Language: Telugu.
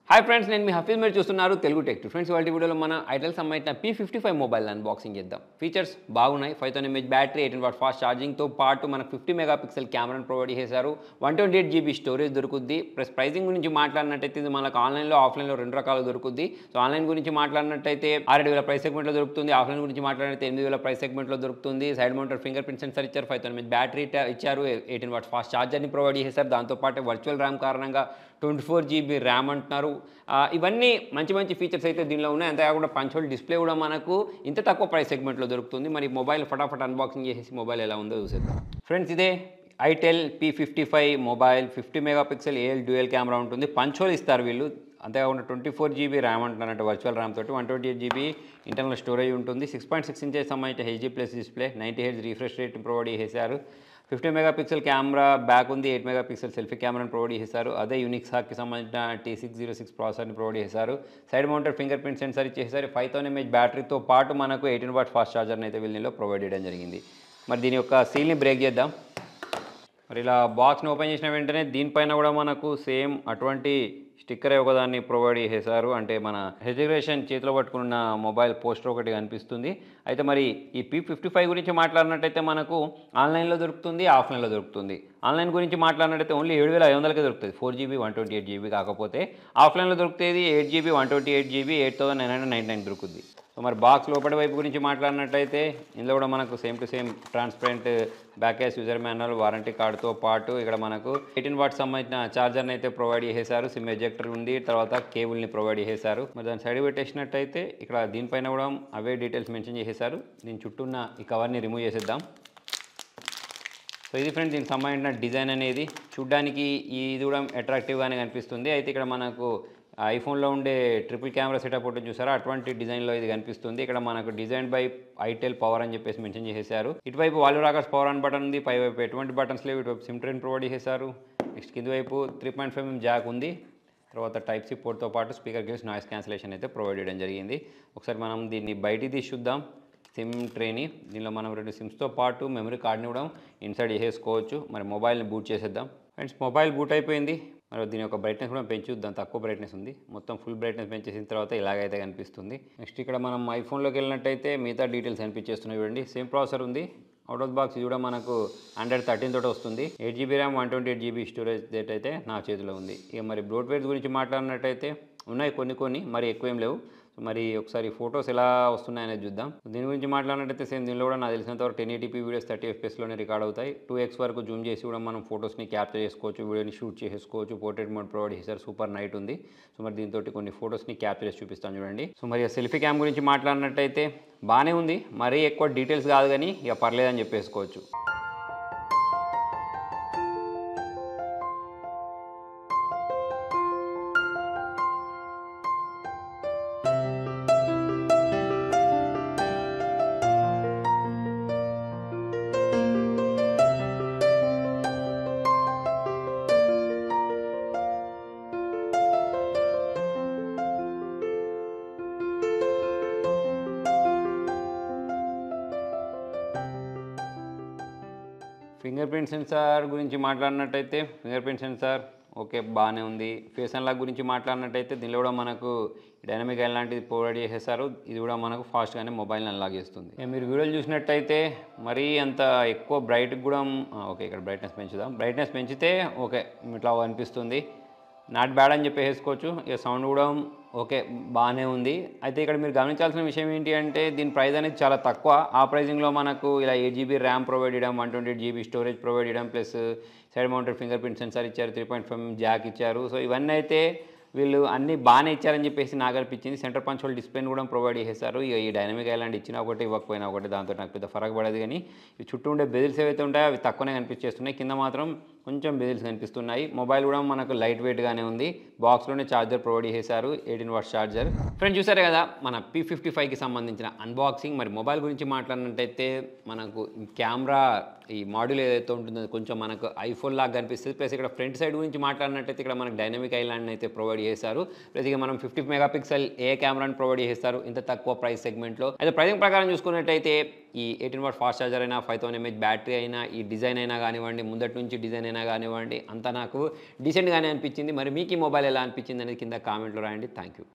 హాయ్ ఫ్రెండ్స్, నేను మీ హఫీజ్ మీరు చూస్తున్నారు తెలుగు టెక్ ఫ్రెండ్స్. వాళ్ళ వీడియోలో మన ఐటెల్ సంబంధించిన P55 మొబైల్ అన్బాక్సింగ్ చేద్దాం. ఫీచర్స్ బాగున్నాయి. 5000 mAh బ్యాటరీ, 18W ఫాస్ట్ ఛార్జింగ్తో పాటు మనకు 50 మెగాపిక్సెల్ కెమెరాను ప్రొవైడ్ చేశారు. 128GB స్టోరేజ్ దొరుకుద్ది. ప్లస్ ప్రైసింగ్ గురించి మాట్లాడినట్టయితే ఇది మనకు ఆన్లైన్లో ఆఫ్లైన్లో రెండు రకాలు దొరుకుద్ది. సో ఆన్లైన్ గురించి మాట్లాడినట్టయితే 6000 ప్రైస్ సెగ్మెంట్లో దొరుకుతుంది. ఆఫ్లైన్ గురించి మాట్లాడితే 8000 ప్రైస్ సెగ్మెంట్లో దొరుకుతుంది. సైడ్ మౌంటర్ ఫింగర్ ప్రింట్ సెన్సర్ ఇచ్చారు. 5000 mAh బ్యాటరీ ఇచ్చారు. 18W ఫాస్ట్ ఛార్జర్ని ప్రొవైడ్ చేశారు. దాంతోపాటు వర్చువల్ ర్యామ్ కారణంగా 24GB ర్యామ్ అంటున్నారు. ఇవన్నీ మంచి ఫీచర్స్ అయితే దీనిలో ఉన్నాయి. అంతేకాకుండా పంచోల్ డిస్ప్లే కూడా మనకు ఇంత తక్కువ ప్రైస్ సెగ్మెంట్లో దొరుకుతుంది. మరి మొబైల్ ఫటాఫట్ అన్బాక్సింగ్ చేసేసి మొబైల్ ఎలా ఉందో చూసేద్దాం. ఫ్రెండ్స్, ఇదే itel P55 mobile. 50 megapixel AL dual camera ఉంటుంది. పంచోల్ ఇస్తారు వీళ్ళు. అంతేకాకుండా 24GB ర్యామ్ అంటున్నారంటే వర్చువల్ ర్యామ్ తోటి. 128GB ఇంటర్నల్ స్టోరేజ్ ఉంటుంది. 6.6 ఇంచెస్ సంబంధించిన HD+ display, 90Hz refresh rate provide చేశారు. 50 మెగాపిక్సెల్ కెమెరా బ్యాక్ ఉంది. 8 మెగాపిక్సెల్ సెల్ఫీ కెమెరాను ప్రొవైడ్ చేశారు. అదే యూనిక్సాకి సంబంధించిన T606 ప్రాసెసర్ని ప్రొవైడ్ చేశారు. సైడ్ మౌంటర్ ఫింగర్ ప్రింట్ సెన్సర్ ఇచ్చేసారు. 5000 mAh బ్యాటరీతో పాటు మనకు 18W ఫాస్ట్ ఛార్జర్ని అయితే వీళ్ళలో ప్రొవైడ్ చేయడం జరిగింది. మరి దీని యొక్క సీల్ని బ్రేక్ చేద్దాం. మరి ఇలా బాక్స్ని ఓపెన్ చేసిన వెంటనే దీనిపైన కూడా మనకు సేమ్ అటువంటి స్టిక్కర్ ఒకదాన్ని ప్రొవైడ్ చేశారు. అంటే మన హెజిగ్రేషన్ చేతిలో పట్టుకున్న మొబైల్ పోస్టర్ ఒకటి కనిపిస్తుంది. అయితే మరి ఈ P55 గురించి మాట్లాడినట్టయితే మనకు ఆన్లైన్లో దొరుకుతుంది, ఆఫ్లైన్లో దొరుకుతుంది. ఆన్లైన్ గురించి మాట్లాడినట్టయితే ఓన్లీ 7500కే దొరుకుతుంది. 4GB 128GB కాకపోతే ఆఫ్లైన్లో దొరుకుతుంది 8GB 128GB 8999 దొరుకుతుంది. సో మరి బాక్స్ లోపలి వైపు గురించి మాట్లాడినట్టయితే ఇందులో కూడా మనకు same to same transparent back as user manual, warranty కార్డుతో పాటు ఇక్కడ మనకు 18W సంబంధించిన ఛార్జర్ని అయితే ప్రొవైడ్ చేశారు. సిమ్ ఎజెక్టర్ ఉంది. తర్వాత కేబుల్ని ప్రొవైడ్ చేశారు. మరి దాని సైడ్ పెట్టేసినట్టయితే ఇక్కడ దీనిపైన కూడా అవే డీటెయిల్స్ మెన్షన్ చేశారు. దీని చుట్టూ ఉన్న ఈ కవర్ని రిమూవ్ చేసేద్దాం. సో ఇది ఫ్రెండ్స్ దీనికి సంబంధించిన డిజైన్ అనేది. చూడ్డానికి ఇది కూడా అట్రాక్టివ్గానే కనిపిస్తుంది. అయితే ఇక్కడ మనకు ఐఫోన్లో ఉండే ట్రిపుల్ కెమెరా సెటప్ ఉంటుంది చూసారా, అటువంటి డిజైన్లో ఇది కనిపిస్తుంది. ఇక్కడ మనకు డిజైన్ బై ఐటెల్ పవర్ అని చెప్పేసి మెన్షన్ చేశారు. ఇటువైపు value rockers power on button ఉంది. పైవైపు ఎటువంటి బటన్స్ లేవు. ఇటువైపు సిమ్ ట్రైన్ ప్రొవైడ్ చేశారు. నెక్స్ట్ కింది వైపు 3.5mm జాక్ ఉంది. తర్వాత టైప్ సి పోర్ట్తో పాటు స్పీకర్ గివ్స్ నాయిస్ క్యాన్సిలేషన్ అయితే ప్రొవైడ్ చేయడం జరిగింది. ఒకసారి మనం దీన్ని బయటికి తీసి చూద్దాం. సిమ్ ట్రేని దీనిలో మనం 2 సిమ్స్తో పాటు మెమరీ కార్డ్ని కూడా ఇన్సర్ట్ చేసేసుకోవచ్చు. మరి మొబైల్ని బూట్ చేసేద్దాం. ఫ్రెండ్స్, మొబైల్ బూట్ అయిపోయింది. మరి దీని యొక్క బ్రైట్నెస్ కూడా పెంచుద్దాం. తక్కువ బ్రైట్నెస్ ఉంది. మొత్తం ఫుల్ బ్రైట్నెస్ పెంచేసిన తర్వాత ఇలాగైతే కనిపిస్తుంది. నెక్స్ట్ ఇక్కడ మనం ఐఫోన్లోకి వెళ్ళినట్టయితే మిగతా డీటెయిల్స్ కనిపించేస్తున్నాయి. చూడండి, సేమ్ ప్రాసెసర్ ఉంది. అవుట్ ఆఫ్ బాక్స్ ఇది కూడా మనకు Android 13 తోటి వస్తుంది. 8GB RAM 128GB storage date అయితే నా చేతిలో ఉంది. ఇక మరి బ్రోడ్వేర్ గురించి మాట్లాడినట్టయితే ఉన్నాయి కొన్ని, మరి ఎక్కువ ఏం లేవు. మరి ఒకసారి ఫొటోస్ ఎలా వస్తున్నాయనేది చూద్దాం. దీని గురించి మాట్లాడినట్టయితే సేమ్ దీనిలో కూడా నాకు తెలిసినంత వరకు 1080p వీడియోస్ 30fpsలోనే రికార్డ్ అవుతాయి. 2x వరకు జూమ్ చేసి కూడా మనం ఫొటోస్ని క్యాప్చర్ చేసుకోవచ్చు, వీడియోని షూట్ చేసుకోవచ్చు. పోర్ట్రేట్ మోడ్ ప్రొవైడ్ చేశారు. సూపర్ నైట్ ఉంది. సో మరి దీంతో కొన్ని ఫొటోస్ని క్యాప్చర్ చేసి చూపిస్తాను చూడండి. సో మరి సెల్ఫీ క్యామ్ గురించి మాట్లాడినట్టయితే బాగానే ఉంది. మరీ ఎక్కువ డీటెయిల్స్ కాదు కానీ ఇక పర్లేదని చెప్పేసుకోవచ్చు. ఫింగర్ ప్రింట్ సెన్సార్ గురించి మాట్లాడినట్టయితే ఫింగర్ ప్రింట్ సెన్సార్ ఓకే బాగానే ఉంది. ఫేస్ అన్లాక్ గురించి మాట్లాడినట్టయితే దీనిలో కూడా మనకు డైనమిక్ ఐ లాంటిది ప్రొవైడ్ చేసేసారు. ఇది కూడా మనకు ఫాస్ట్గానే మొబైల్ని అన్లాక్ చేస్తుంది. మీరు వీడియోలు చూసినట్టయితే మరీ అంత ఎక్కువ బ్రైట్ కూడా ఓకే, ఇక్కడ బ్రైట్నెస్ పెంచుదాం. బ్రైట్నెస్ పెంచితే ఓకే ఇట్లా అనిపిస్తుంది. నాట్ బ్యాడ్ అని చెప్పేసుకోవచ్చు. ఇక సౌండ్ కూడా ఓకే బాగానే ఉంది. అయితే ఇక్కడ మీరు గమనించాల్సిన విషయం ఏంటి అంటే దీని ప్రైస్ అనేది చాలా తక్కువ. ఆ ప్రైజింగ్లో మనకు ఇలా 8GB ర్యామ్ ప్రొవైడ్ చేయడం, 128GB స్టోరేజ్ ప్రొవైడ్ చేయడం, plus side mounted finger print censor ఇచ్చారు, 3.5mm జాక్ ఇచ్చారు. సో ఇవన్నీ అయితే వీళ్ళు అన్నీ బాగానే ఇచ్చారని చెప్పేసి నాకు అనిపించింది. సెంటర్ పంచోల్ డిస్ప్లేని కూడా ప్రొవైడ్ చేశారు. ఇక ఈ డైనమిక్ ఐలాండ్ ఇచ్చినా ఒకటి ఇవ్వకపోయినా ఒకటి, దాంతో నాకు పెద్ద ఫరక్ పడదు. కానీ ఈ చుట్టూ ఉండే బెజిల్స్ ఏవైతే ఉంటాయో అవి తక్కువనే కనిపించేస్తున్నాయి. కింద మాత్రం కొంచెం బెజిల్స్ కనిపిస్తున్నాయి. మొబైల్ కూడా మనకు లైట్ వెయిట్గానే ఉంది. బాక్స్లోనే ఛార్జర్ ప్రొవైడ్ చేశారు, 18W ఛార్జర్. ఫ్రెండ్స్ చూసారే కదా మన P55కి సంబంధించిన అన్బాక్సింగ్. మరి మొబైల్ గురించి మాట్లాడినట్టయితే మనకు కెమెరా ఈ మాడ్యూల్ ఏదైతే ఉంటుందో కొంచెం మనకు ఐఫోన్ లాగా కనిపిస్తుంది. ప్లస్ ఇక్కడ ఫ్రంట్ సైడ్ గురించి మాట్లాడినట్టయితే ఇక్కడ మనకు డైనమిక్ ఐలాండ్ అయితే ప్రొవైడ్ చేస్తారు. ప్లస్ ఇక మనం 50 మెగాపిక్సెల్ ఏ కెమెరాని ప్రొవైడ్ చేస్తారు ఇంత తక్కువ ప్రైస్ సెగ్మెంట్లో. అయితే ప్రైసింగ్ ప్రకారం చూసుకున్నట్టయితే ఈ 18 వాట్ ఫాస్ట్ ఛార్జర్ అయినా 5000 mAh బ్యాటరీ అయినా ఈ డిజైన్ అయినా కానివ్వండి, ముందటి నుంచి డిజైన్ అయినా కానివ్వండి, అంతా నాకు డీసెంట్గానే అనిపించింది. మరి మీకు ఈ మొబైల్ ఎలా అనిపించింది అనేది కింద కామెంట్లో రాయండి. Thank you.